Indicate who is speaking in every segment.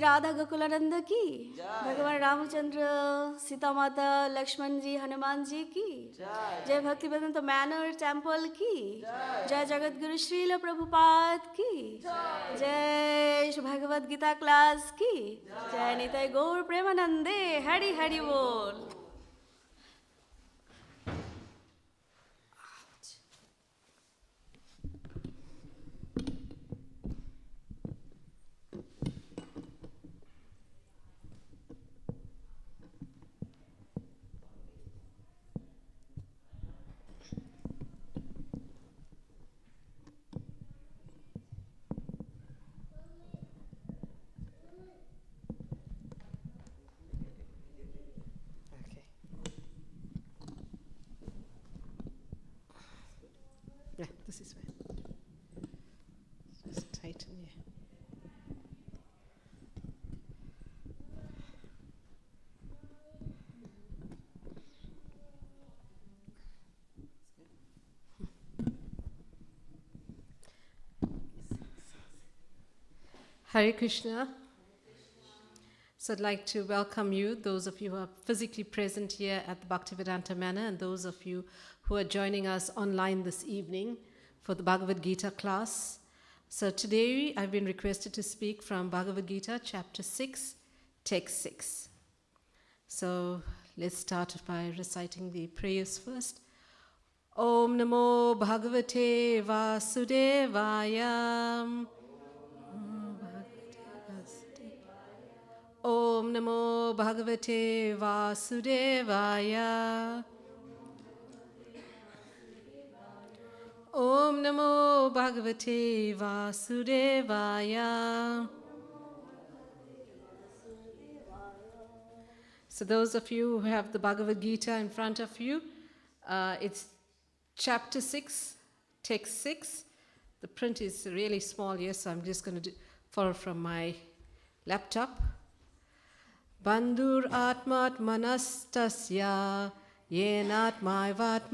Speaker 1: राधा गोकुलानंद की, भगवान रामचंद्र, सीता माता, लक्ष्मण जी, हनुमान जी की जय, भक्तिवेदांत मैनर टेम्पल की जय, जगत गुरु श्रील प्रभुपाद की जय, भगवद गीता क्लास की जय, निताय गौर प्रेमानंदे, हरि हरि बोल।
Speaker 2: Yeah, this is fine. Just tighten, yeah. Hare Krishna. So I'd like to welcome you, those of you who are physically present here at the Bhaktivedanta Manor, and those of you who are joining us online this evening for the Bhagavad Gita class. So today I've been requested to speak from Bhagavad Gita, chapter 6, text 6. So Let's start by reciting the prayers first. Om Namo Bhagavate Vasudevaya. Om Namo Bhagavate Vasudevaya. Om Namo Bhagavate Vasudevaya. So those of you who have the Bhagavad Gita in front of you, it's chapter 6, text 6. The print is really small here, so I'm just going to follow from my laptop. Bandhur atmat manastasya yenatmaivat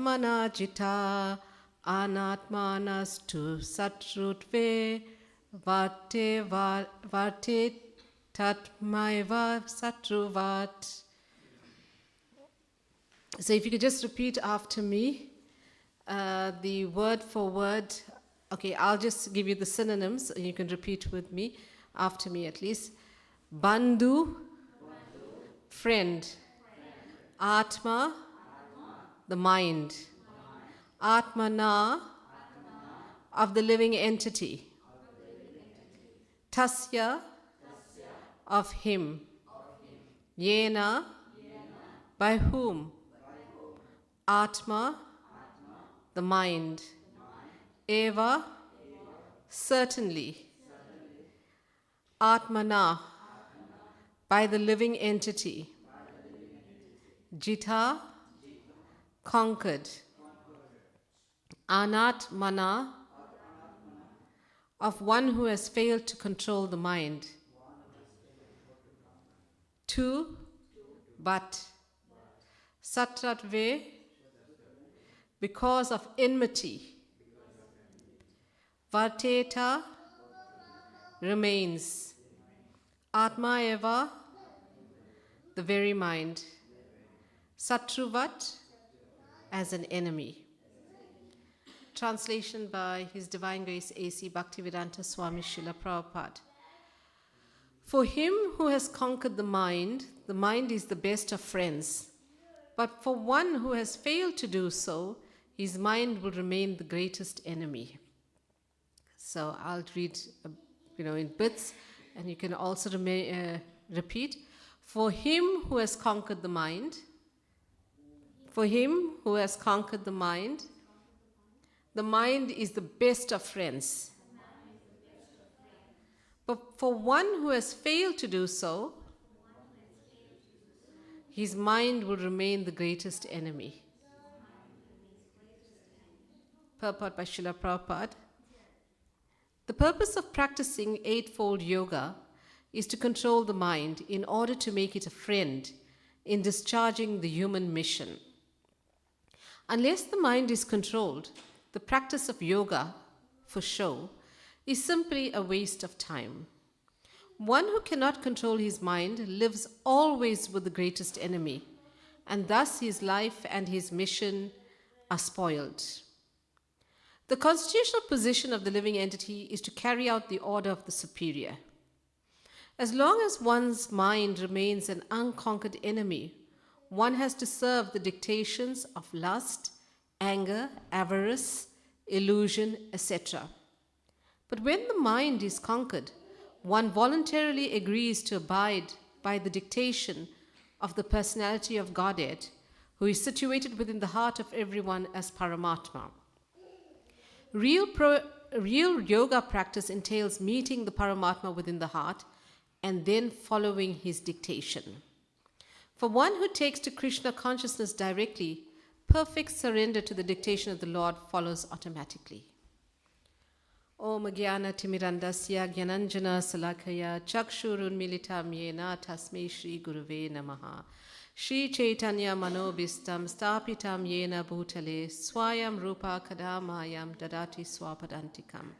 Speaker 2: jita anatmanastu satrutve varte tatmaiva satruvat. So if you could just repeat after me, the word for word. Okay, I'll just give you the synonyms, and you can repeat with me, after me at least. Bandhu, friend. Atma, the mind. Atmana, of the living entity. Tasya, of him. Yena, by whom? Atma, the mind. Eva, certainly. Atmana, by the living entity. Jita, conquered. Anatmana, of one who has failed to control the mind. Tu, but. Satratve, because of enmity. Varteta, remains. Atma eva, the very mind. Satruvat, as an enemy. Translation by His Divine Grace A.C. Bhaktivedanta Swami Srila Prabhupada. For him who has conquered the mind is the best of friends. But for one who has failed to do so, his mind will remain the greatest enemy. So I'll read, in bits, and you can also repeat. For him who has conquered the mind, the mind is the best of friends. But for one who has failed to do so, his mind will remain the greatest enemy. Purport by Srila Prabhupada. The purpose of practicing Eightfold Yoga is to control the mind in order to make it a friend in discharging the human mission. Unless the mind is controlled, the practice of yoga for show is simply a waste of time. One who cannot control his mind lives always with the greatest enemy, and thus his life and his mission are spoiled. The constitutional position of the living entity is to carry out the order of the superior. As long as one's mind remains an unconquered enemy, one has to serve the dictations of lust, anger, avarice, illusion, etc. But when the mind is conquered, one voluntarily agrees to abide by the dictation of the personality of Godhead, who is situated within the heart of everyone as Paramatma. Real yoga practice entails meeting the Paramatma within the heart and then following his dictation. For one who takes to Krishna consciousness directly, perfect surrender to the dictation of the Lord follows automatically. Om Jnana Timirandasya Jnananjana Salakaya Chakshurun Militam Yena Tasmei Shri Guruve Namaha Shri Chaitanya Manobistam Stapitam Yena Bhutale Swayam Rupa Kadamayam Dadati Swapadantikam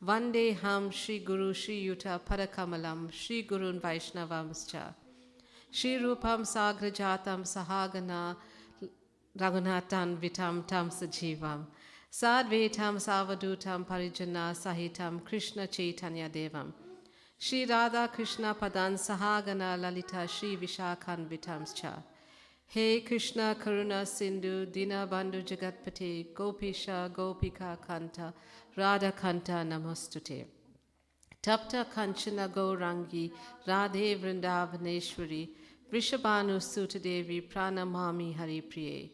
Speaker 2: Vande Ham Shri Guru Shri Yuta Padakamalam Shri Gurun Vaishnavamscha Shri Rupam Sagrajatam Sahagana Raghunatan Vitam Tam Sajivam Sadvetam Savadutam Parijana Sahitam Krishna Chaitanya Devam Shri Radha Krishna Padan Sahagana Lalita Shri Vishakhan Vitamscha He Krishna Karuna Sindhu Dina Bandhu Jagatpate Gopisha Gopika Kanta Radha Kanta Namostute. Tapta Kanchana Gaurangi Radhe Vrindavaneshwari Vrishabhanu Sutadevi Pranamami Hari Priye.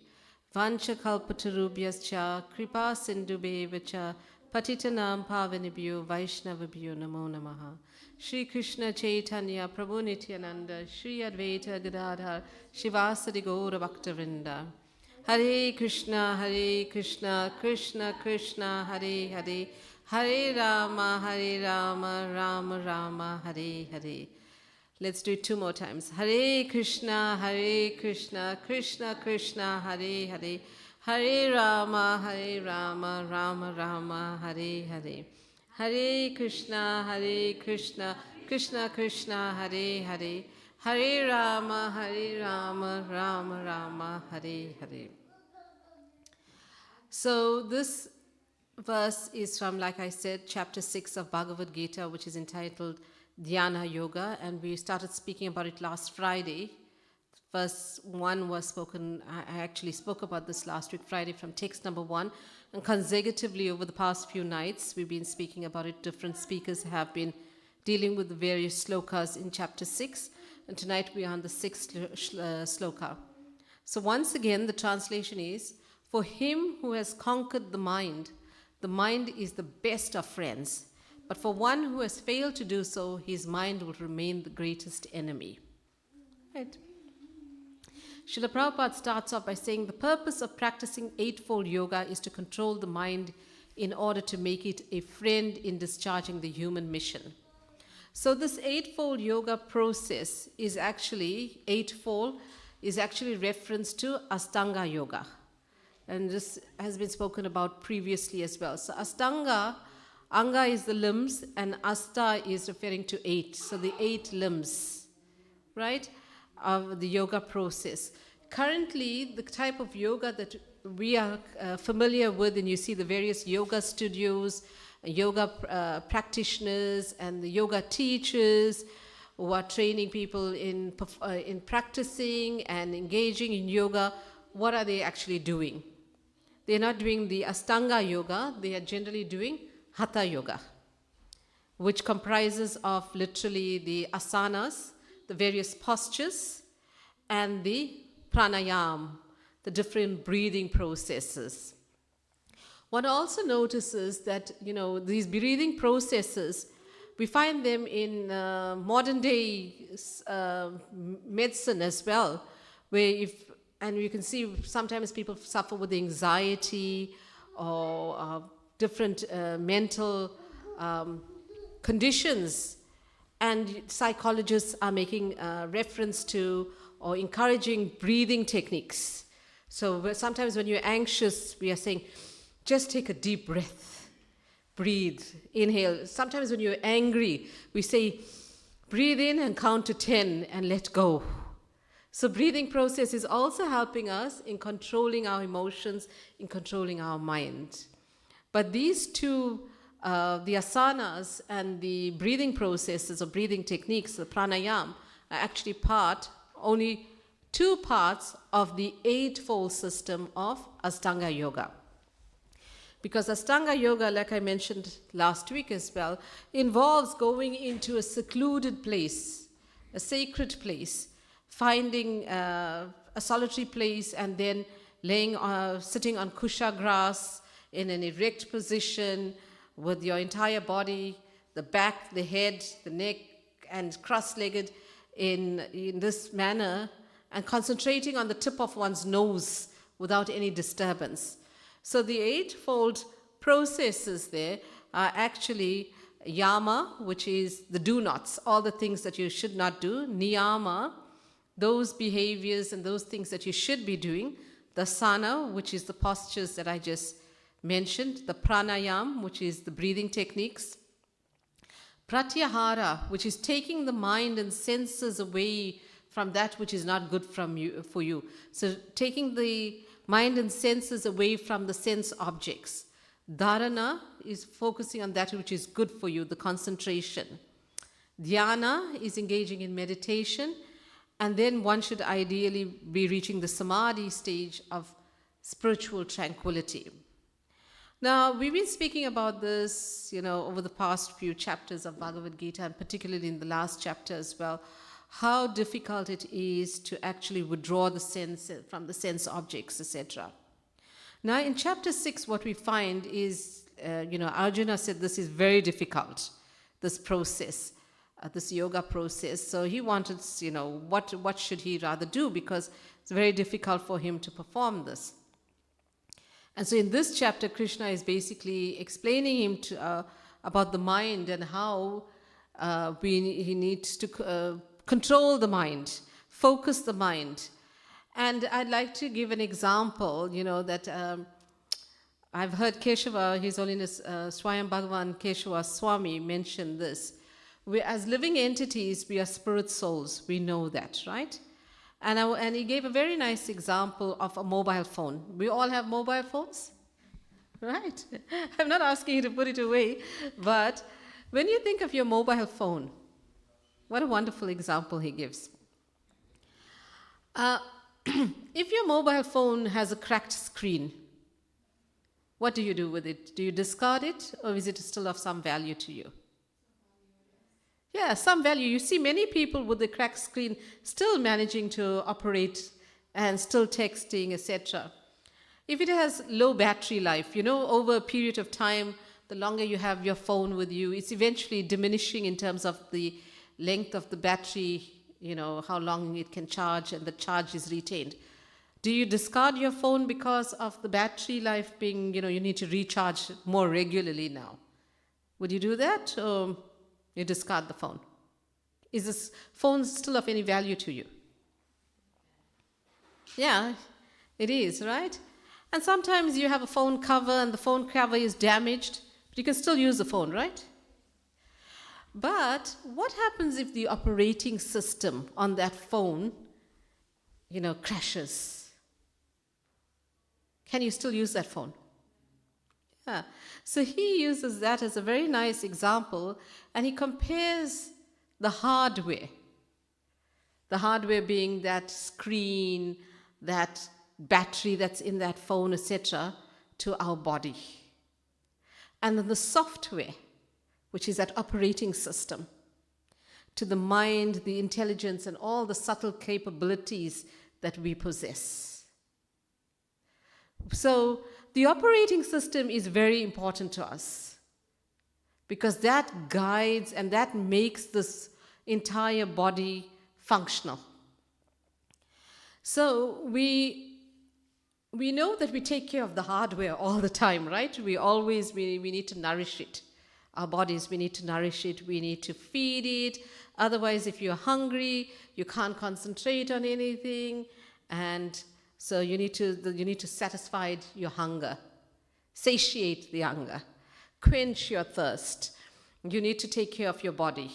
Speaker 2: Vancha Kalpatarubhyascha Kripa Sindhubevacha Patitanam Pavanibhyo Vaishnavabhyo Namo Namaha. Shri Krishna Chaitanya Prabhu Nityananda Shri Advaita Gadadhar Shivasadi Gaura Bhaktivinoda. Hare Krishna Krishna Krishna Hare Hare Hare Rama Rama Rama Hare Hare. Let's do it 2 more times. Hare Krishna Krishna Krishna Hare Hare Hare Rama Rama Rama Hare Hare. Hare Krishna Krishna Krishna Hare Hare Hare Rama Rama Rama Hare Hare. So this verse is from, like I said, chapter 6 of Bhagavad Gita, which is entitled Dhyana Yoga, and we started speaking about it last Friday. Verse 1 was spoken, I actually spoke about this last week, Friday, from text number 1, and consecutively over the past few nights, we've been speaking about it. Different speakers have been dealing with the various slokas in chapter 6, and tonight we are on the 6th sloka. So once again, the translation is, for him who has conquered the mind is the best of friends. But for one who has failed to do so, his mind will remain the greatest enemy. Right. Srila Prabhupada starts off by saying the purpose of practicing Eightfold Yoga is to control the mind in order to make it a friend in discharging the human mission. So this Eightfold Yoga process is actually, eightfold is actually reference to Astanga Yoga. And this has been spoken about previously as well. So Astanga, Anga is the limbs, and Asta is referring to 8. So the 8 limbs, right, of the yoga process. Currently, the type of yoga that we are familiar with, and you see the various yoga studios, yoga practitioners, and the yoga teachers who are training people in practicing and engaging in yoga, what are they actually doing? They're not doing the Astanga Yoga, they are generally doing Hatha Yoga, which comprises of literally the asanas, the various postures, and the pranayam, the different breathing processes. One also notices that, these breathing processes, we find them in modern day medicine as well, where and you can see sometimes people suffer with anxiety or different mental conditions, and psychologists are making reference to or encouraging breathing techniques. So sometimes when you're anxious, we are saying, just take a deep breath, breathe, inhale. Sometimes when you're angry, we say, breathe in and count to 10 and let go. So breathing process is also helping us in controlling our emotions, in controlling our mind. But these two, the asanas and the breathing processes or breathing techniques, the pranayam, are actually only 2 parts of the eightfold system of Astanga Yoga. Because Astanga Yoga, like I mentioned last week as well, involves going into a secluded place, a sacred place, finding a solitary place and then sitting on kusha grass in an erect position with your entire body, the back, the head, the neck, and cross-legged in this manner, and concentrating on the tip of one's nose without any disturbance. So the eightfold processes there are actually yama, which is the do-nots, all the things that you should not do, niyama, those behaviors and those things that you should be doing, the sana, which is the postures that I just mentioned, the pranayam, which is the breathing techniques, pratyahara, which is taking the mind and senses away from that which is not good for you. So taking the mind and senses away from the sense objects. Dharana is focusing on that which is good for you, the concentration. Dhyana is engaging in meditation. And then one should ideally be reaching the samadhi stage of spiritual tranquility. Now, we've been speaking about this, over the past few chapters of Bhagavad Gita, and particularly in the last chapter as well, how difficult it is to actually withdraw the sense from the sense objects, etc. Now, in chapter 6, what we find is, Arjuna said this is very difficult, this process, this yoga process. So he wanted, what should he rather do, because it's very difficult for him to perform this. And so in this chapter, Krishna is basically explaining him about the mind and how he needs to control the mind, focus the mind. And I'd like to give an example, that I've heard Keshava, His Holiness Swayam Bhagavan Keshava Swami mention this. We, as living entities, we are spirit souls. We know that, right? And he gave a very nice example of a mobile phone. We all have mobile phones, right? I'm not asking you to put it away, but when you think of your mobile phone, what a wonderful example he gives. If your mobile phone has a cracked screen, what do you do with it? Do you discard it, or is it still of some value to you? Yeah, some value. You see many people with the cracked screen still managing to operate and still texting, etc. If it has low battery life, over a period of time, the longer you have your phone with you, it's eventually diminishing in terms of the length of the battery, how long it can charge, and the charge is retained. Do you discard your phone because of the battery life being, you need to recharge more regularly now? Would you do that, or you discard the phone? Is this phone still of any value to you? Yeah, it is, right? And sometimes you have a phone cover and the phone cover is damaged, but you can still use the phone, right? But what happens if the operating system on that phone, crashes? Can you still use that phone? Yeah. So he uses that as a very nice example, and he compares the hardware being that screen, that battery that's in that phone, etc., to our body. And then the software, which is that operating system, to the mind, the intelligence, and all the subtle capabilities that we possess. So the operating system is very important to us, because that guides and that makes this entire body functional. So we know that we take care of the hardware all the time, right? We need to nourish it. Our bodies, we need to nourish it, we need to feed it. Otherwise, if you're hungry, you can't concentrate on anything. And so you need to satisfy your hunger, satiate the hunger, quench your thirst. You need to take care of your body.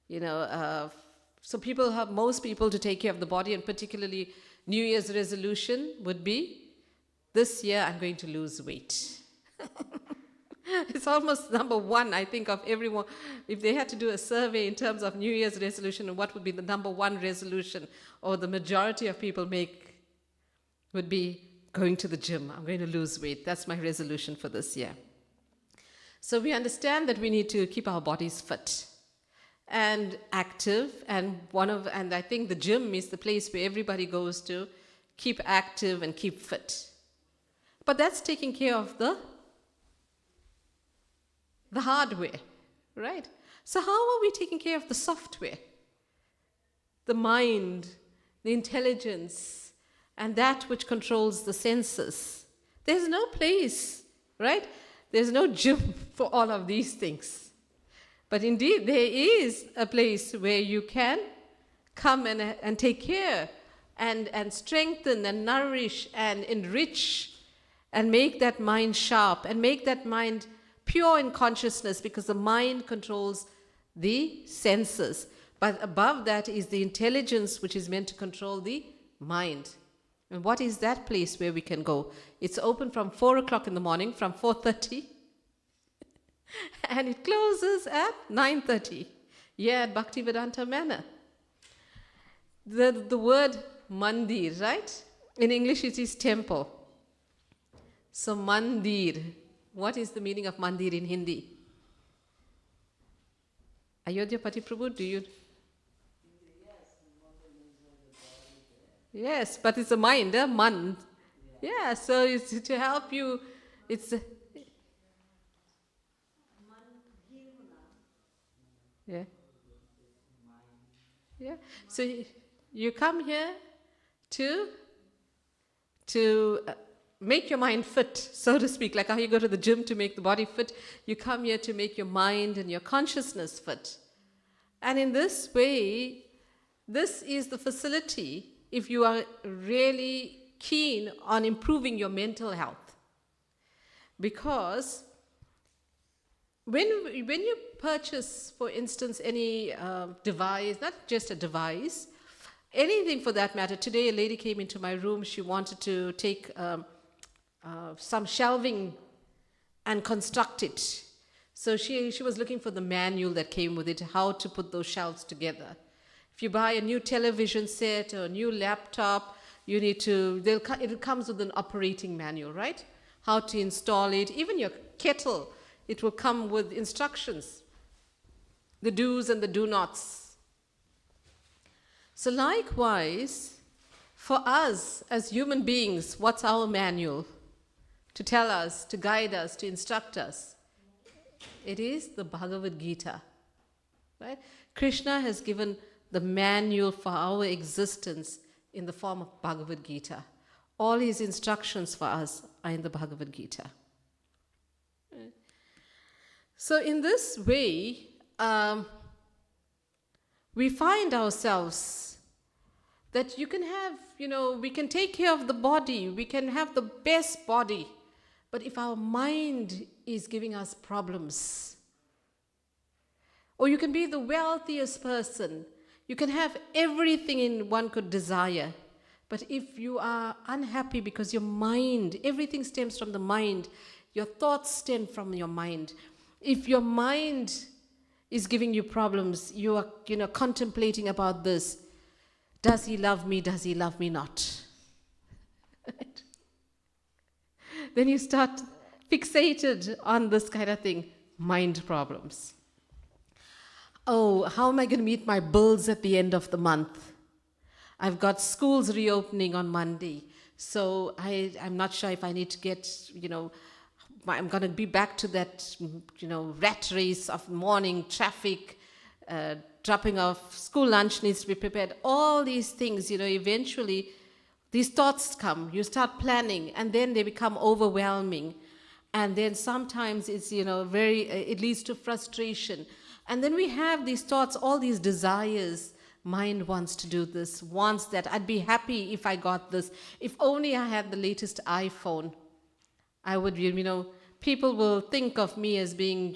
Speaker 2: So most people to take care of the body, and particularly New Year's resolution would be, this year I'm going to lose weight. It's almost number one, I think, of everyone. If they had to do a survey in terms of New Year's resolution, what would be the number one resolution, or the majority of people make, would be going to the gym. I'm going to lose weight. That's my resolution for this year. So we understand that we need to keep our bodies fit and active, and I think the gym is the place where everybody goes to keep active and keep fit. But that's taking care of the hardware, right? So how are we taking care of the software? The mind, the intelligence, and that which controls the senses. There's no place, right? There's no gym for all of these things. But indeed, there is a place where you can come and take care and strengthen and nourish and enrich and make that mind sharp and make that mind pure in consciousness, because the mind controls the senses. But above that is the intelligence, which is meant to control the mind. And what is that place where we can go? It's open from 4 o'clock in the morning, from 4:30. And it closes at 9:30. Here at Bhaktivedanta Manor. The word mandir, right? In English it is temple. So mandir, what is the meaning of mandir in Hindi? Ayodhya Pati Prabhu, do you? Yes, but it's a mind, man. Yeah, so it's to help you. It's yeah, yeah. So you come here to make your mind fit, so to speak. Like how you go to the gym to make the body fit, you come here to make your mind and your consciousness fit. And in this way, this is the facility if you are really keen on improving your mental health. Because when you purchase, for instance, any device, not just a device, anything for that matter. Today a lady came into my room, she wanted to take some shelving and construct it. So she was looking for the manual that came with it, how to put those shelves together. If you buy a new television set or a new laptop, you need to, it comes with an operating manual, right? How to install it. Even your kettle, it will come with instructions, the do's and the do-nots. So likewise, for us as human beings, what's our manual? To tell us, to guide us, to instruct us. It is the Bhagavad Gita, right? Krishna has given the manual for our existence in the form of Bhagavad Gita. All his instructions for us are in the Bhagavad Gita. So in this way, we find ourselves that you can have, we can take care of the body, we can have the best body, but if our mind is giving us problems, or you can be the wealthiest person, you can have everything one could desire, but if you are unhappy because your mind, everything stems from the mind, your thoughts stem from your mind. If your mind is giving you problems, you are contemplating about this. Does he love me? Does he love me not? Then you start fixated on this kind of thing, mind problems. Oh, how am I going to meet my bills at the end of the month? I've got schools reopening on Monday, so I'm not sure if I need to get, I'm going to be back to that, rat race of morning traffic, dropping off, school lunch needs to be prepared. All these things, eventually these thoughts come, you start planning, and then they become overwhelming. And then sometimes it's, it leads to frustration. And then we have these thoughts, all these desires. Mind wants to do this, wants that. I'd be happy if I got this. If only I had the latest iPhone, I would, people will think of me as being,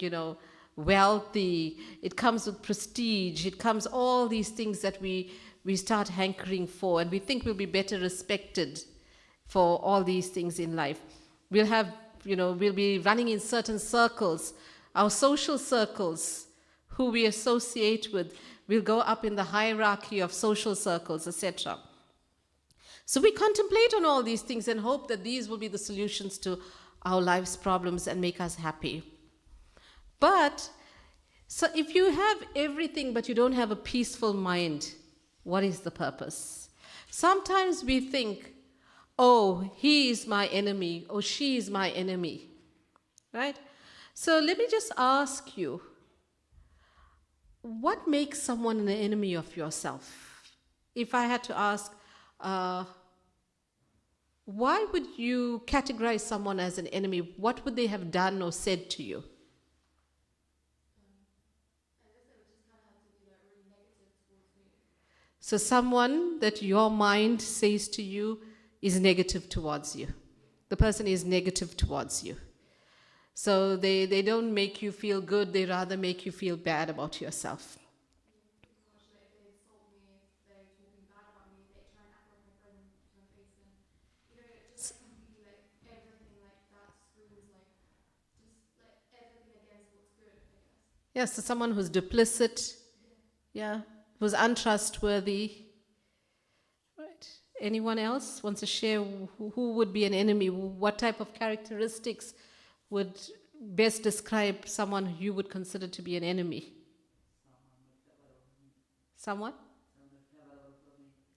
Speaker 2: wealthy. It comes with prestige. It comes all these things that we start hankering for, and we think we'll be better respected for all these things in life. We'll have, we'll be running in certain circles, our social circles, who we associate with, will go up in the hierarchy of social circles, etc. So we contemplate on all these things and hope that these will be the solutions to our life's problems and make us happy. But, so if you have everything but you don't have a peaceful mind, what is the purpose? Sometimes we think, oh, he is my enemy, or she is my enemy, right? So let me just ask you, what makes someone an enemy of yourself? If I had to ask, why would you categorize someone as an enemy? What would they have done or said to you? So someone that your mind says to you is negative towards you. The person is negative towards you. So they don't make you feel good, they rather make you feel bad about yourself. Yes, so someone who's duplicit, who's untrustworthy, Anyone else wants to share who would be an enemy? What type of characteristics would best describe someone you would consider to be an enemy? Someone?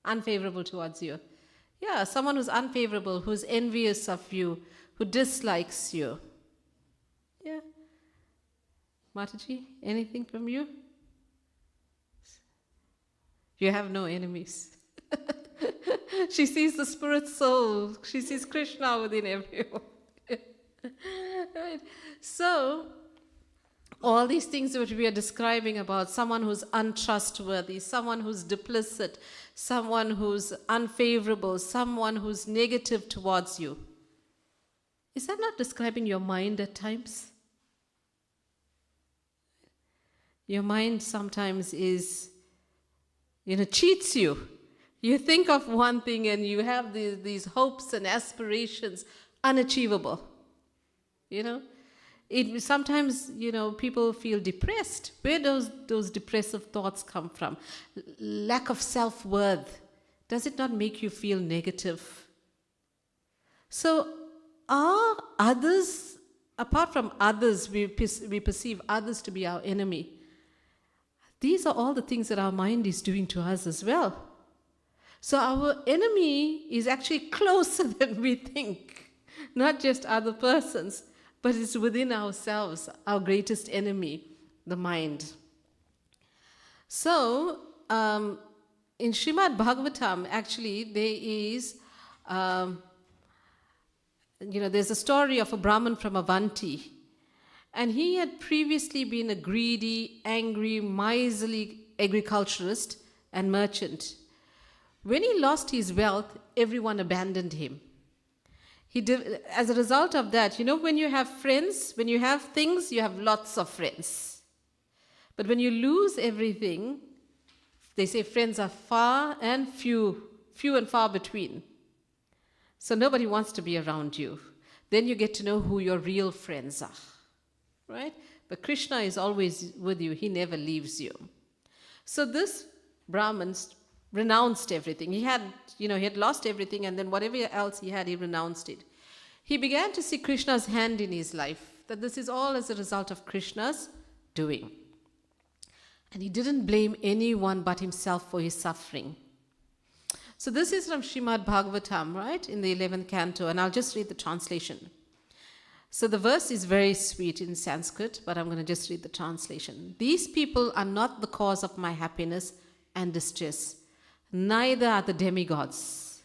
Speaker 2: Unfavorable towards you. Yeah, someone who's unfavorable, who's envious of you, who dislikes you. Yeah. Mataji, anything from you? You have no enemies. She sees the spirit soul. She sees Krishna within everyone. Right. So, all these things which we are describing about someone who's untrustworthy, someone who's duplicit, someone who's unfavorable, someone who's negative towards you. Is that not describing your mind at times? Your mind sometimes is, cheats you. You think of one thing and you have these hopes and aspirations unachievable. Sometimes, people feel depressed. Where do those depressive thoughts come from? Lack of self-worth. Does it not make you feel negative? So are others, apart from others, we perceive others to be our enemy. These are all the things that our mind is doing to us as well. So our enemy is actually closer than we think. Not just other persons, but it's within ourselves, our greatest enemy, the mind. So, in Srimad Bhagavatam, actually, there is, there's a story of a Brahmin from Avanti. And he had previously been a greedy, angry, miserly agriculturist and merchant. When he lost his wealth, everyone abandoned him. As a result of that, when you have friends, when you have things, you have lots of friends. But when you lose everything, they say friends are far and few and far between. So nobody wants to be around you. Then you get to know who your real friends are, right? But Krishna is always with you. He never leaves you. So this Brahmin renounced everything. He had lost everything, and then whatever else he had, he renounced it. He began to see Krishna's hand in his life, that this is all as a result of Krishna's doing. And he didn't blame anyone but himself for his suffering. So this is from Srimad Bhagavatam, right, in the 11th canto, and I'll just read the translation. So the verse is very sweet in Sanskrit, but I'm going to just read the translation. These people are not the cause of my happiness and distress. Neither are the demigods.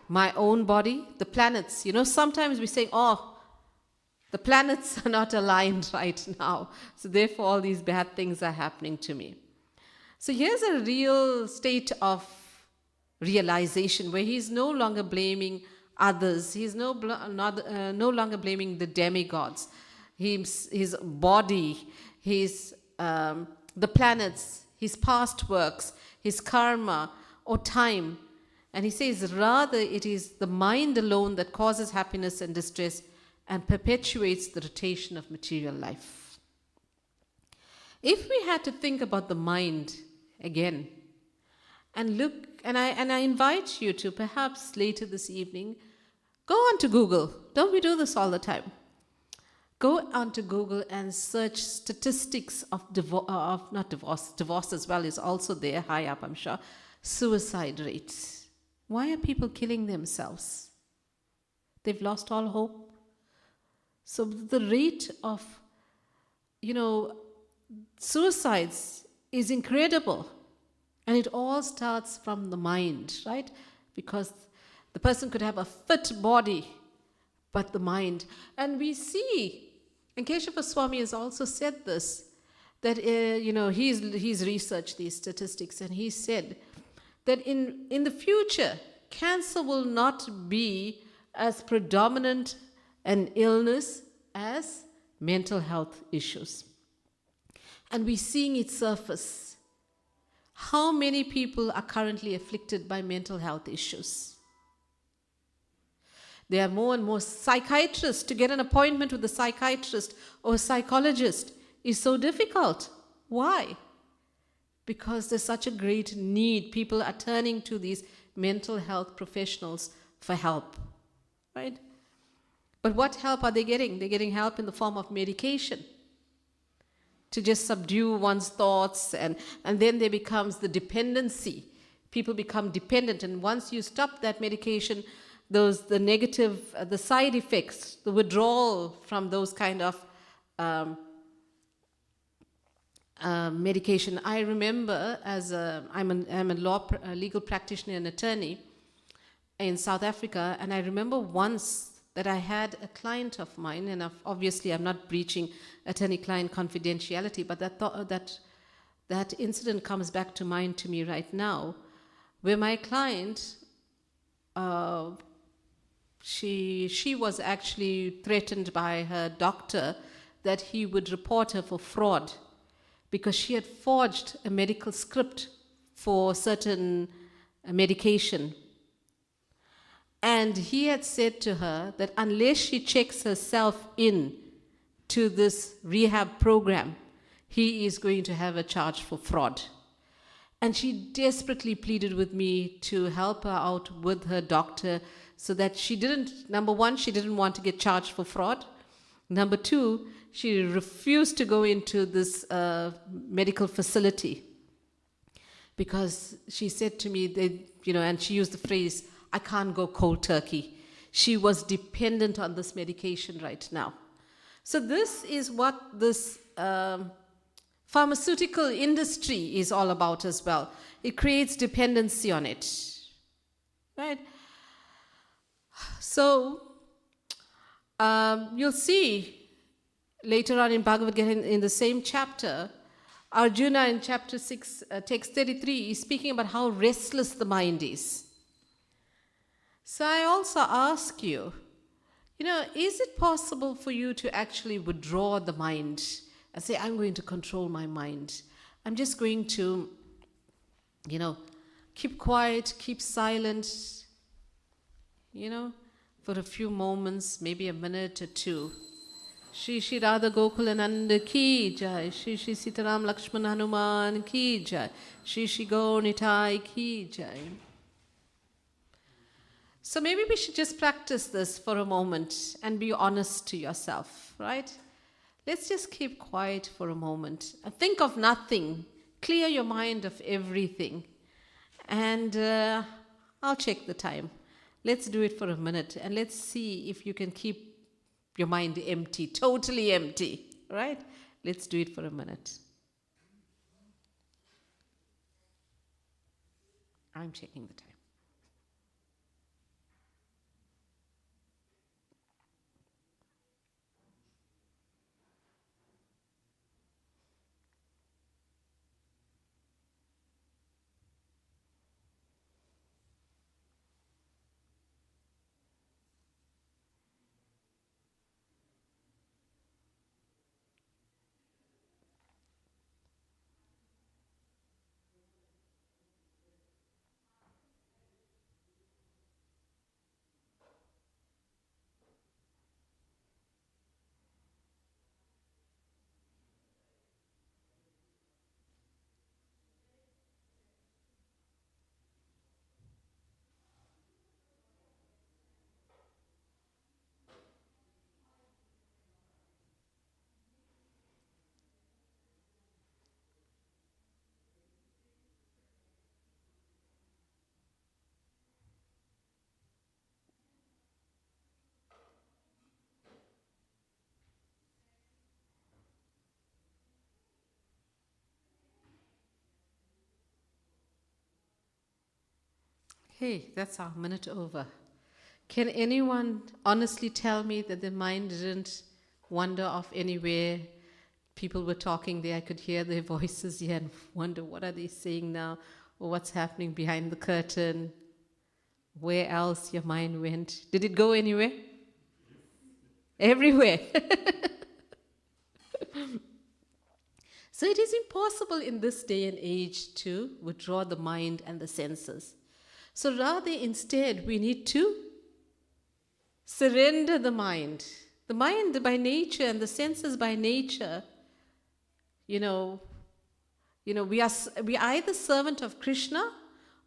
Speaker 2: My own body, the planets. Sometimes we say, the planets are not aligned right now. So therefore all these bad things are happening to me. So here's a real state of realization where he's no longer blaming others. He's no longer blaming the demigods. His body, the planets, his past works, his karma or time. And he says, rather it is the mind alone that causes happiness and distress and perpetuates the rotation of material life. If we had to think about the mind again, and look, and I invite you to perhaps later this evening, go onto Google. Don't we do this all the time? Go onto Google and search statistics of divorce as well is also there, high up I'm sure, suicide rates. Why are people killing themselves? They've lost all hope. So the rate of, suicides is incredible. And it all starts from the mind, right? Because the person could have a fit body, but the mind. And we see, and Keshava Swami has also said this, that, he's researched these statistics, and he said that in the future, cancer will not be as predominant an illness as mental health issues. And we're seeing it surface. How many people are currently afflicted by mental health issues? There are more and more psychiatrists. To get an appointment with a psychiatrist or a psychologist is so difficult. Why? Because there's such a great need. People are turning to these mental health professionals for help, right? But what help are they getting? They're getting help in the form of medication to just subdue one's thoughts, and then there becomes the dependency. People become dependent, and once you stop that medication, the negative, the side effects, the withdrawal from those kind of medication. I remember I'm a legal practitioner and attorney in South Africa, and I remember once that I had a client of mine, and obviously I'm not breaching attorney-client confidentiality, but that incident comes back to mind to me right now, where my client, she was actually threatened by her doctor that he would report her for fraud because she had forged a medical script for certain medication. And he had said to her that unless she checks herself in to this rehab program, he is going to have a charge for fraud. And she desperately pleaded with me to help her out with her doctor so that she didn't, number one, she didn't want to get charged for fraud. Number two, she refused to go into this medical facility because she said to me, and she used the phrase, I can't go cold turkey. She was dependent on this medication right now. So this is what this pharmaceutical industry is all about as well. It creates dependency on it, right? So you'll see later on in Bhagavad Gita, in the same chapter, Arjuna in chapter 6, text 33, is speaking about how restless the mind is. So I also ask you, is it possible for you to actually withdraw the mind and say, I'm going to control my mind. I'm just going to, keep quiet, keep silent, for a few moments, maybe a minute or two. Shri Shri Radha Gokulananda ki jai, Shri Shri Sitaram Lakshman Hanuman ki jai, Shri Shri Gaunitai ki jai. So maybe we should just practice this for a moment and be honest to yourself, right? Let's just keep quiet for a moment and think of nothing. Clear your mind of everything. And I'll check the time. Let's do it for a minute and let's see if you can keep your mind empty, totally empty, right? Let's do it for a minute. I'm checking the time. Hey, that's our minute over. Can anyone honestly tell me that the mind didn't wander off anywhere? People were talking there, I could hear their voices here and wonder, what are they saying now? Or what's happening behind the curtain? Where else your mind went? Did it go anywhere? Everywhere. So it is impossible in this day and age to withdraw the mind and the senses. So rather, instead, we need to surrender the mind. The mind by nature and the senses by nature, we are either servant of Krishna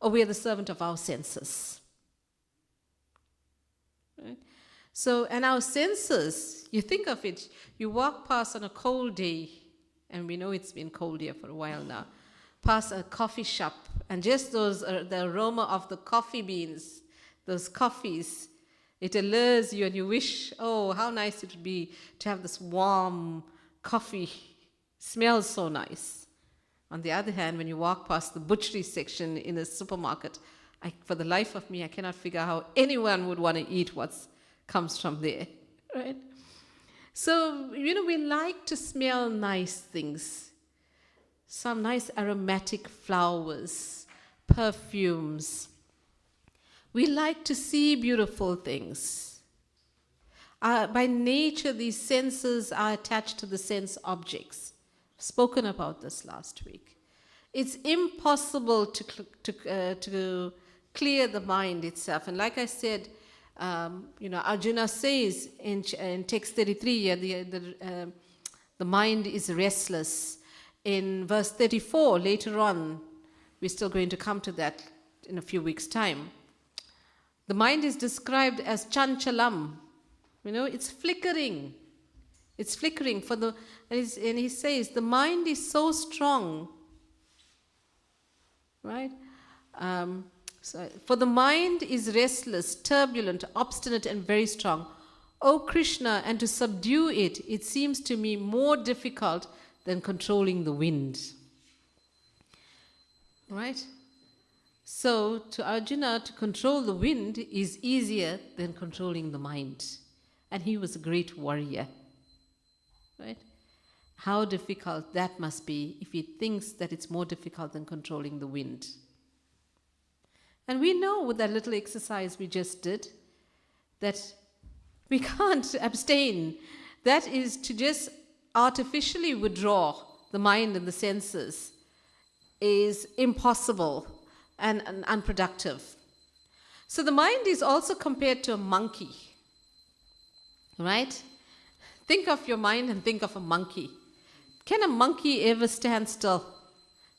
Speaker 2: or we are the servant of our senses. Right? So, and our senses, you think of it, you walk past on a cold day, and we know it's been cold here for a while now, past a coffee shop, and just the aroma of the coffee beans, those coffees, it allures you, and you wish, oh, how nice it would be to have this warm coffee. Smells so nice. On the other hand, when you walk past the butchery section in a supermarket, for the life of me, I cannot figure out how anyone would want to eat what comes from there, right? So, we like to smell nice things. Some nice aromatic flowers, perfumes. We like to see beautiful things. By nature, these senses are attached to the sense objects. I've spoken about this last week. It's impossible to clear the mind itself. And like I said, Arjuna says in text 33, the mind is restless. In verse 34, later on, we're still going to come to that in a few weeks' time. The mind is described as chanchalam. It's flickering. It's flickering. And he says, the mind is so strong, right? For the mind is restless, turbulent, obstinate, and very strong. O Krishna, and to subdue it, it seems to me more difficult than controlling the wind. Right? So, to Arjuna, to control the wind is easier than controlling the mind. And he was a great warrior. Right? How difficult that must be if he thinks that it's more difficult than controlling the wind. And we know with that little exercise we just did that we can't abstain. That is to just artificially withdraw the mind and the senses is impossible and unproductive. So the mind is also compared to a monkey, right? Think of your mind and think of a monkey. Can a monkey ever stand still?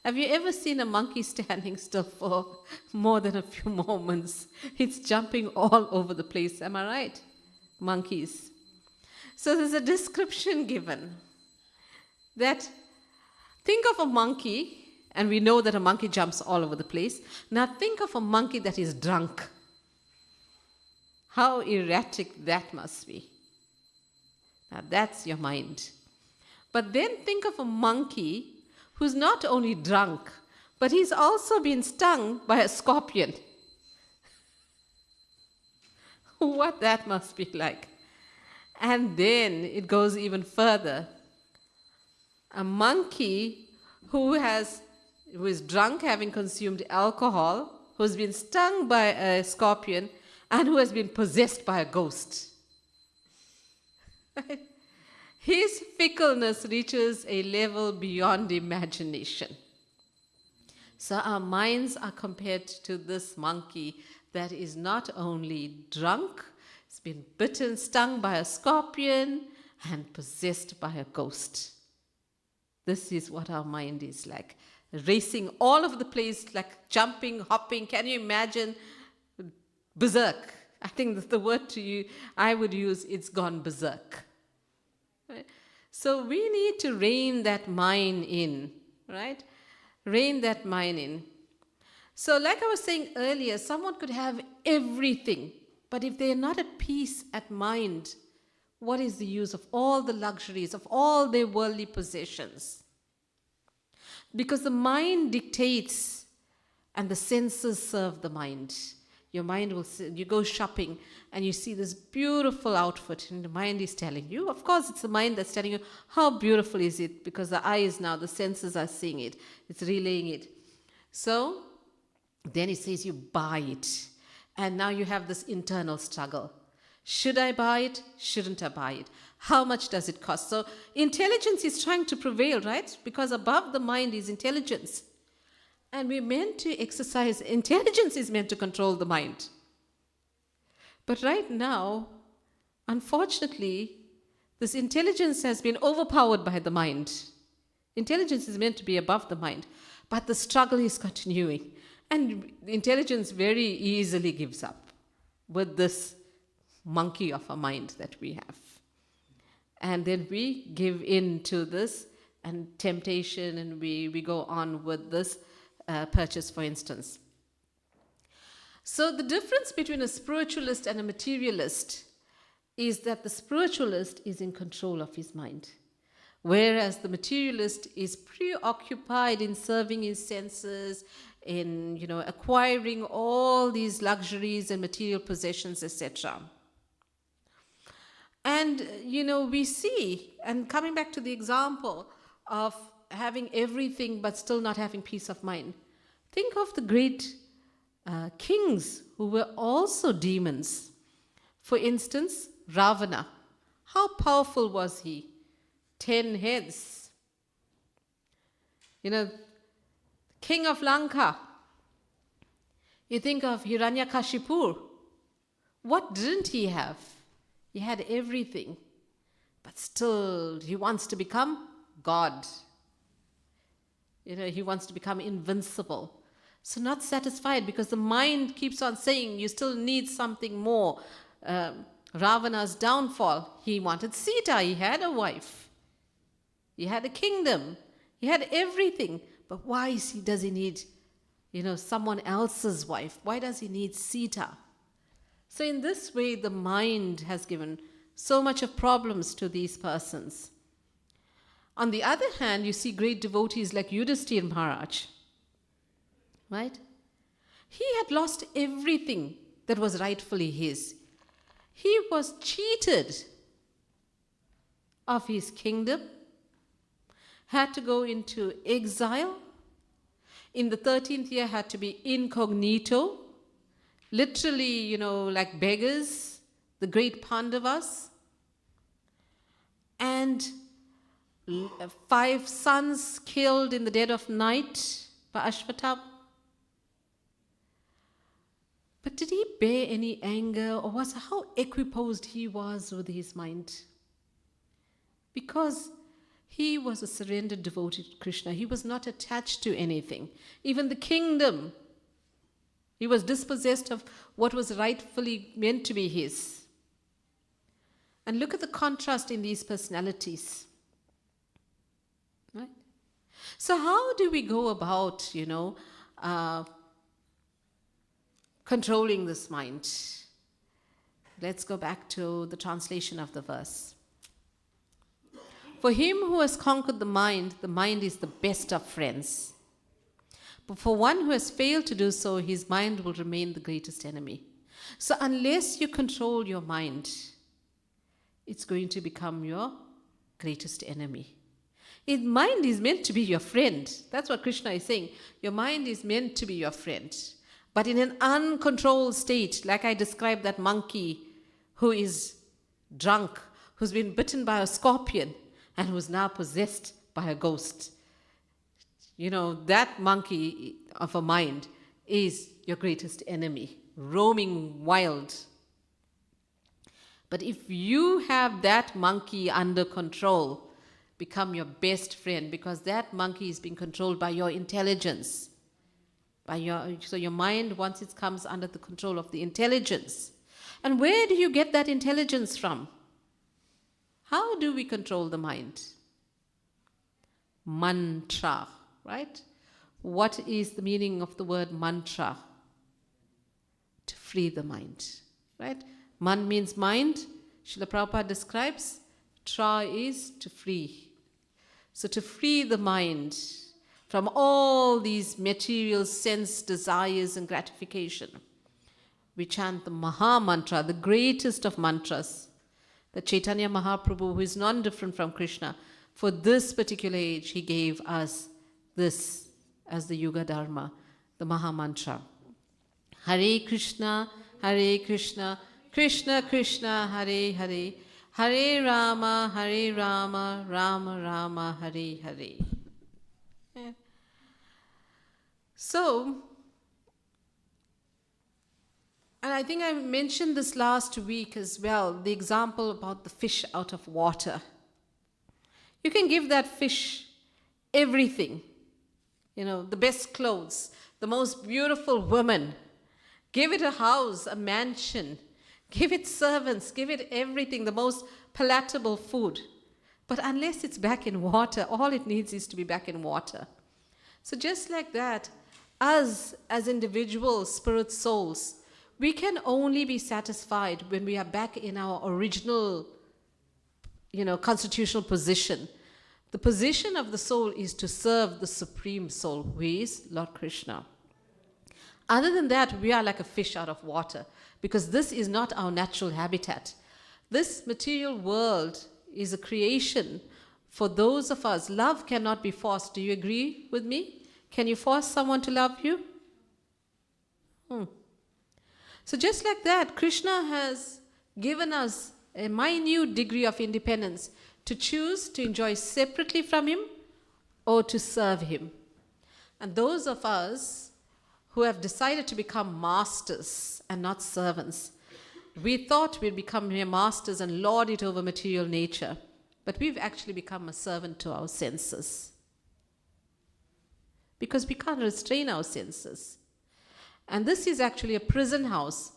Speaker 2: Have you ever seen a monkey standing still for more than a few moments? It's jumping all over the place, am I right? Monkeys. So there's a description given that think of a monkey, and we know that a monkey jumps all over the place. Now think of a monkey that is drunk. How erratic that must be. Now that's your mind. But then think of a monkey who's not only drunk, but he's also been stung by a scorpion. What that must be like. And then it goes even further. A monkey who is drunk, having consumed alcohol, who's been stung by a scorpion, and who has been possessed by a ghost. His fickleness reaches a level beyond imagination. So our minds are compared to this monkey that is not only drunk, it's been bitten, stung by a scorpion, and possessed by a ghost. This is what our mind is like. Racing all over the place, like jumping, hopping. Can you imagine? Berserk. I think that's the word I would use, it's gone berserk. Right? So we need to rein that mind in, right? Rein that mind in. So like I was saying earlier, someone could have everything, but if they're not at peace at mind, what is the use of all the luxuries, of all their worldly possessions? Because the mind dictates and the senses serve the mind. Your mind will, you go shopping and you see this beautiful outfit and the mind is telling you, of course it's the mind that's telling you, how beautiful is it? Because the eyes now, the senses are seeing it. It's relaying it. So then it says you buy it. And now you have this internal struggle. Should I buy it? Shouldn't I buy it? How much does it cost? So intelligence is trying to prevail, right? Because above the mind is intelligence. And we're meant to exercise, intelligence is meant to control the mind. But right now, unfortunately, this intelligence has been overpowered by the mind. Intelligence is meant to be above the mind, but the struggle is continuing. And intelligence very easily gives up with this monkey of a mind that we have. And then we give in to this and temptation, and we go on with this purchase, for instance. So the difference between a spiritualist and a materialist is that the spiritualist is in control of his mind, whereas the materialist is preoccupied in serving his senses, in acquiring all these luxuries and material possessions, etc. And we see, and coming back to the example of having everything but still not having peace of mind, think of the great kings who were also demons. For instance, Ravana. How powerful was he? 10 heads. King of Lanka. You think of Hiranyakashipu. What didn't he have? He had everything. But still, he wants to become God. He wants to become invincible. So not satisfied, because the mind keeps on saying you still need something more. Ravana's downfall, he wanted Sita. He had a wife. He had a kingdom. He had everything. But why does he need, someone else's wife? Why does he need Sita? So in this way, the mind has given so much of problems to these persons. On the other hand, you see great devotees like Yudhishthira Maharaj. Right? He had lost everything that was rightfully his. He was cheated of his kingdom, had to go into exile. In the 13th year, had to be incognito, literally, like beggars, the great Pandavas. And 5 sons killed in the dead of night by Ashvatthama. But did he bear any anger, or how equiposed he was with his mind? Because he was a surrendered devotee to Krishna. He was not attached to anything. Even the kingdom, he was dispossessed of what was rightfully meant to be his. And look at the contrast in these personalities. Right? So how do we go about, controlling this mind? Let's go back to the translation of the verse. For him who has conquered the mind is the best of friends. But for one who has failed to do so, his mind will remain the greatest enemy. So unless you control your mind, it's going to become your greatest enemy. His mind is meant to be your friend. That's what Krishna is saying. Your mind is meant to be your friend. But in an uncontrolled state, like I described that monkey who is drunk, who's been bitten by a scorpion, and who's now possessed by a ghost. That monkey of a mind is your greatest enemy, roaming wild. But if you have that monkey under control, become your best friend, because that monkey is being controlled by your intelligence. So your mind, once it comes under the control of the intelligence. And where do you get that intelligence from? How do we control the mind? Mantra, right? What is the meaning of the word mantra? To free the mind, right? Man means mind. Srila Prabhupada describes. Tra is to free. So to free the mind from all these material sense desires and gratification, we chant the Maha Mantra, the greatest of mantras, that Chaitanya Mahaprabhu, who is non-different from Krishna, for this particular age, he gave us this as the Yuga Dharma, the Maha Mantra. Hare Krishna, Krishna Krishna, Hare Hare, Hare Rama, Rama Rama, Hare Hare. Yeah. So, and I think I mentioned this last week as well, the example about the fish out of water. You can give that fish everything, the best clothes, the most beautiful woman, give it a house, a mansion, give it servants, give it everything, the most palatable food. But unless it's back in water, all it needs is to be back in water. So just like that, us as individual spirit souls, we can only be satisfied when we are back in our original, constitutional position. The position of the soul is to serve the Supreme Soul, who is Lord Krishna. Other than that, we are like a fish out of water, because this is not our natural habitat. This material world is a creation for those of us. Love cannot be forced. Do you agree with me? Can you force someone to love you? So just like that, Krishna has given us a minute degree of independence to choose to enjoy separately from him or to serve him. And those of us who have decided to become masters and not servants, we thought we'd become mere masters and lord it over material nature, but we've actually become a servant to our senses. Because we can't restrain our senses. And this is actually a prison house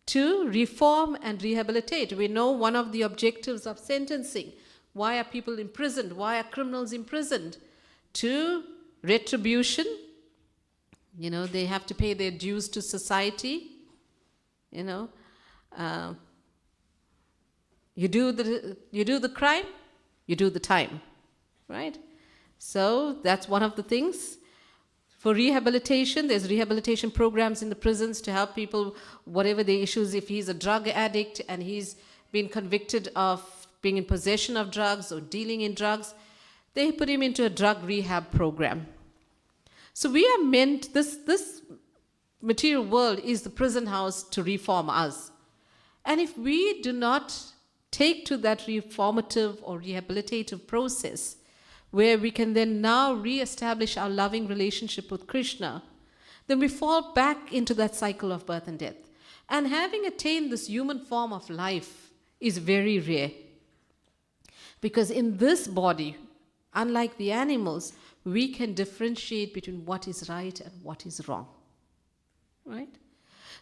Speaker 2: to reform and rehabilitate. We know one of the objectives of sentencing. Why are people imprisoned? Why are criminals imprisoned? To retribution. They have to pay their dues to society. You do the crime, you do the time, right? So that's one of the things. For rehabilitation, there's rehabilitation programs in the prisons to help people, whatever the issues. If he's a drug addict and he's been convicted of being in possession of drugs or dealing in drugs, they put him into a drug rehab program. So we are meant, this material world is the prison house to reform us. And if we do not take to that reformative or rehabilitative process, where we can then now re-establish our loving relationship with Krishna, then we fall back into that cycle of birth and death. And having attained this human form of life is very rare. Because in this body, unlike the animals, we can differentiate between what is right and what is wrong. Right?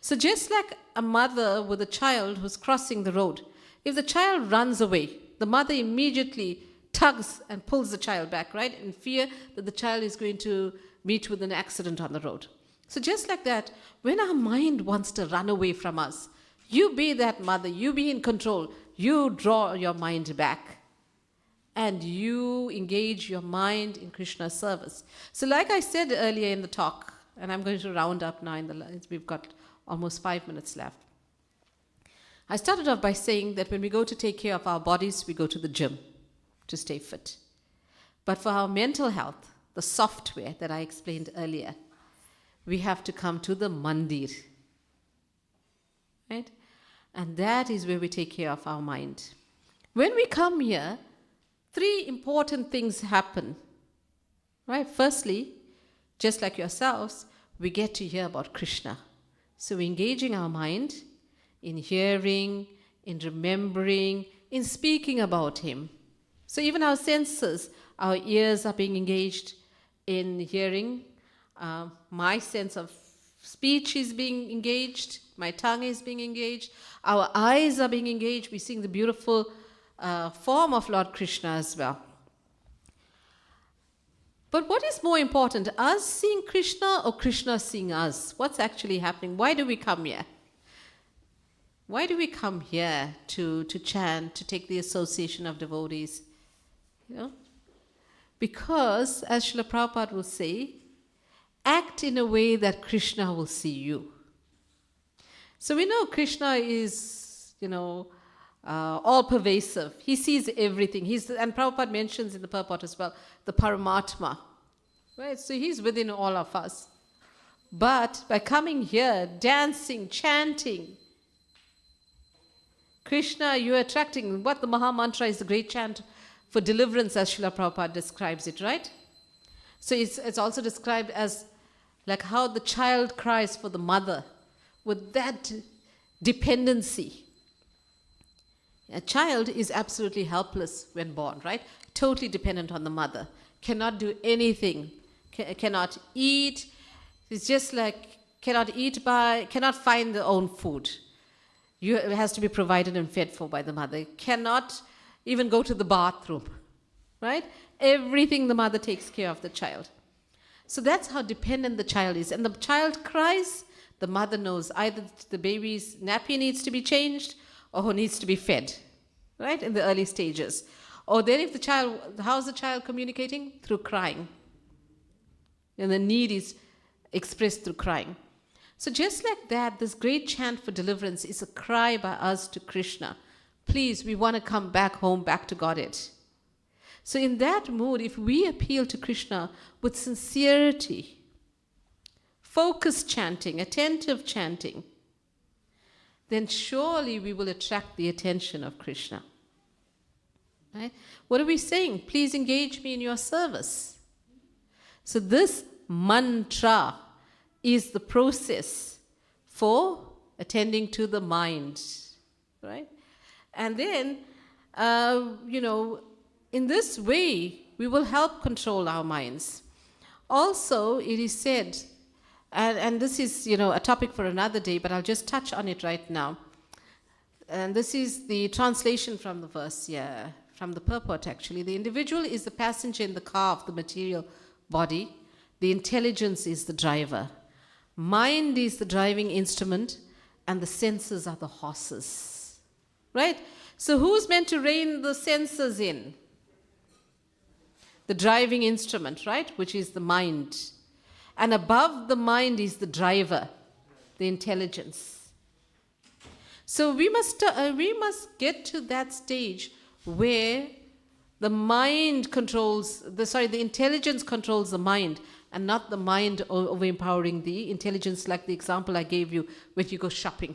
Speaker 2: So just like a mother with a child who's crossing the road, if the child runs away, the mother immediately tugs and pulls the child back, right? In fear that the child is going to meet with an accident on the road. So just like that, when our mind wants to run away from us, you be that mother, you be in control, you draw your mind back and you engage your mind in Krishna's service. So like I said earlier in the talk, and I'm going to round up now, we've got almost 5 minutes left. I started off by saying that when we go to take care of our bodies, we go to the gym to stay fit. But for our mental health, the software that I explained earlier, we have to come to the mandir. Right? And that is where we take care of our mind. When we come here, 3 important things happen. Right? Firstly, just like yourselves, we get to hear about Krishna. So we're engaging our mind in hearing, in remembering, in speaking about him. So even our senses, our ears are being engaged in hearing. My sense of speech is being engaged. My tongue is being engaged. Our eyes are being engaged. We're seeing the beautiful form of Lord Krishna as well. But what is more important, us seeing Krishna or Krishna seeing us? What's actually happening? Why do we come here? Why do we come here to chant, to take the association of devotees? Because, as Srila Prabhupada will say, act in a way that Krishna will see you. So we know Krishna is, all pervasive. He sees everything. And Prabhupada mentions in the purport as well, the Paramatma. Right? So he's within all of us. But by coming here, dancing, chanting, Krishna, you're attracting what the Maha Mantra is, the great chant for deliverance, as Srila Prabhupada describes it, right? So it's also described as like how the child cries for the mother with that dependency. A child is absolutely helpless when born, right? Totally dependent on the mother. Cannot do anything. Cannot eat, It's just like cannot find their own food. It has to be provided and fed for by the mother. Cannot even go to the bathroom, right? Everything the mother takes care of the child. So that's how dependent the child is. And the child cries, the mother knows either the baby's nappy needs to be changed or needs to be fed, right, in the early stages. Or then if the child, how's the child communicating? Through crying. And the need is expressed through crying. So just like that, this great chant for deliverance is a cry by us to Krishna. Please, we want to come back home, back to Godhead. So in that mood, if we appeal to Krishna with sincerity, focused chanting, attentive chanting, then surely we will attract the attention of Krishna. Right? What are we saying? Please engage me in your service. So this mantra is the process for attending to the mind, right? And then, in this way, we will help control our minds. Also, it is said, and this is, a topic for another day, but I'll just touch on it right now. And this is the translation from the verse, from the purport actually. The individual is the passenger in the car of the material body. The intelligence is the driver. Mind is the driving instrument, and the senses are the horses. Right? So who's meant to rein the senses in? The driving instrument, right? Which is the mind. And above the mind is the driver, the intelligence. So we must get to that stage where the mind controls, the intelligence controls the mind, and not the mind overpowering the intelligence, like the example I gave you when you go shopping.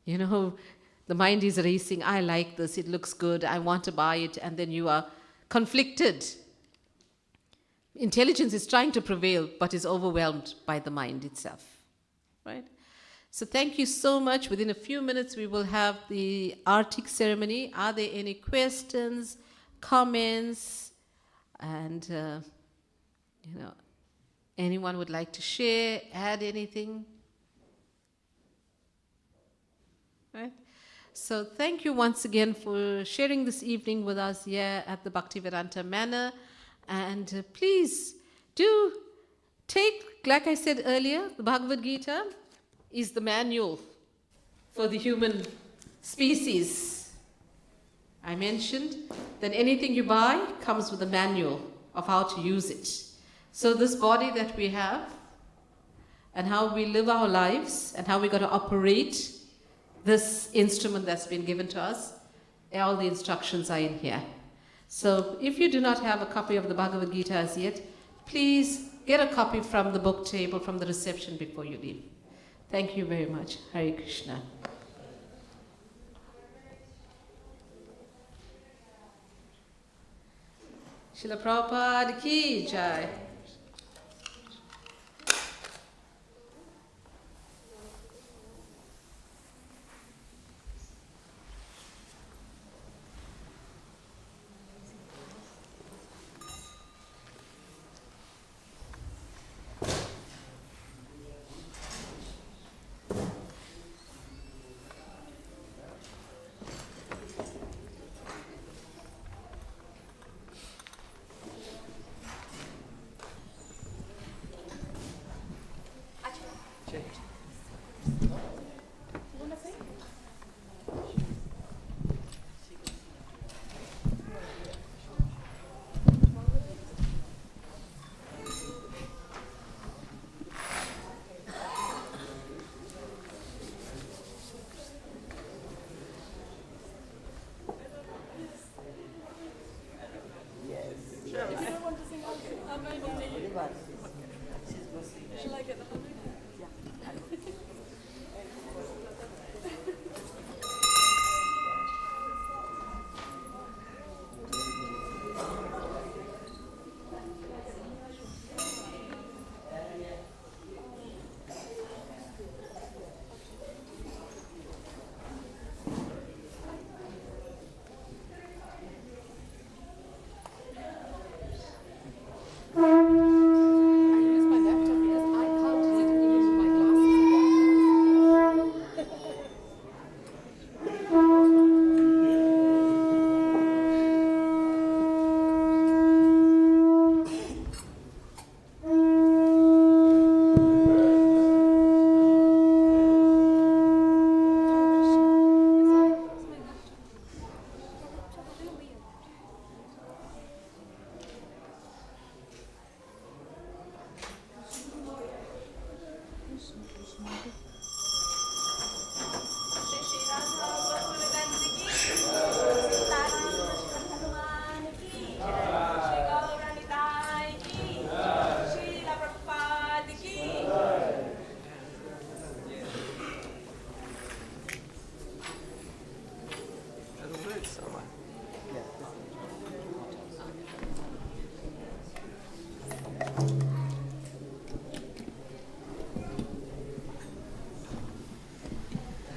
Speaker 2: The mind is racing, I like this, it looks good, I want to buy it, and then you are conflicted. Intelligence is trying to prevail, but is overwhelmed by the mind itself. Right? So thank you so much. Within a few minutes, we will have the Artik ceremony. Are there any questions, comments, and, anyone would like to share, add anything? Right? So thank you once again for sharing this evening with us here at the Bhaktivedanta Manor. And please do take, like I said earlier, the Bhagavad Gita is the manual for the human species. I mentioned that anything you buy comes with a manual of how to use it. So this body that we have, and how we live our lives, and how we're going to operate this instrument that's been given to us, all the instructions are in here. So if you do not have a copy of the Bhagavad Gita as yet, please get a copy from the book table, from the reception before you leave. Thank you very much. Hare Krishna. Srila Prabhupada ki jai.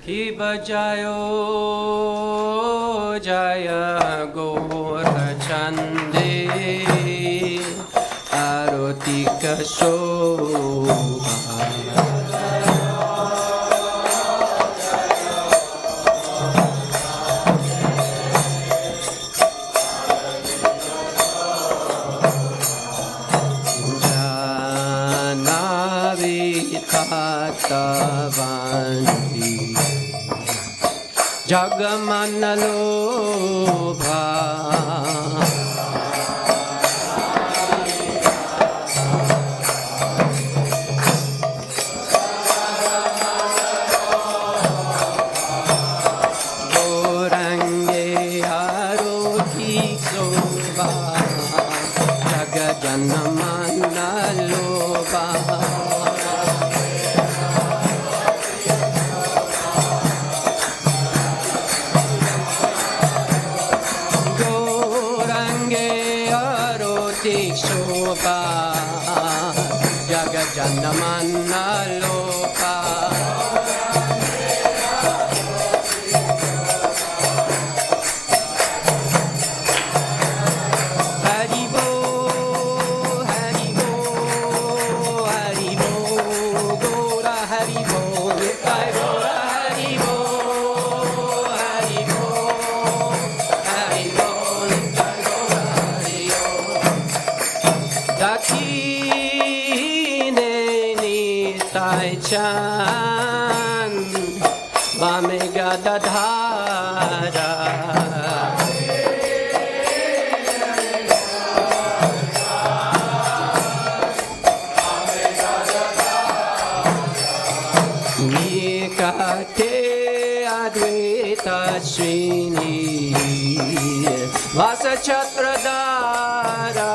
Speaker 3: Ki bajayo jaya gora chande arotika shobha Janavi Jagamanalobha Gorange Aroti Soba Jagajanamanalobha Shobha Jagajanamannaloka Haribo Haribo Haribo Gora Haribo Nitai Gora Haribo Haribo Haribo Nitai Gora Haribo Dakine Nitai Chan Bamega Dadhara Nikate Advaita Srini Vasa Chatradara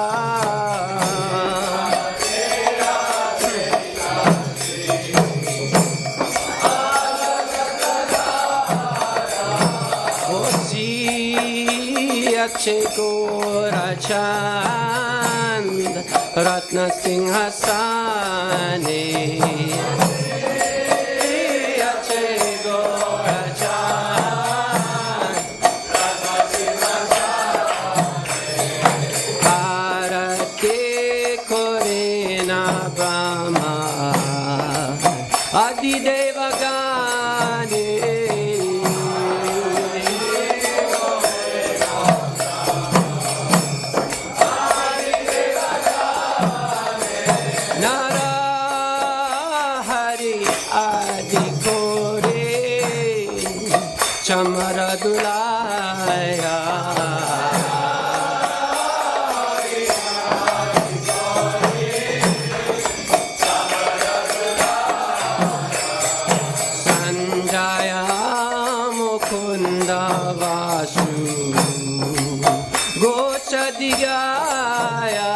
Speaker 3: Akshay Gorachand Ratna Singhasane Akshay Gorachand Ratna Singhasane Arate Korena Brahma Adideva Gane Chamara Dulaya Sanjaya Mukunda Vasu Gochadigaya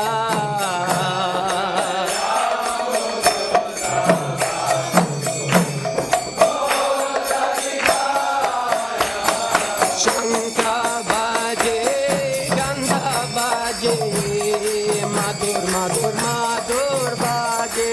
Speaker 3: Madur Baje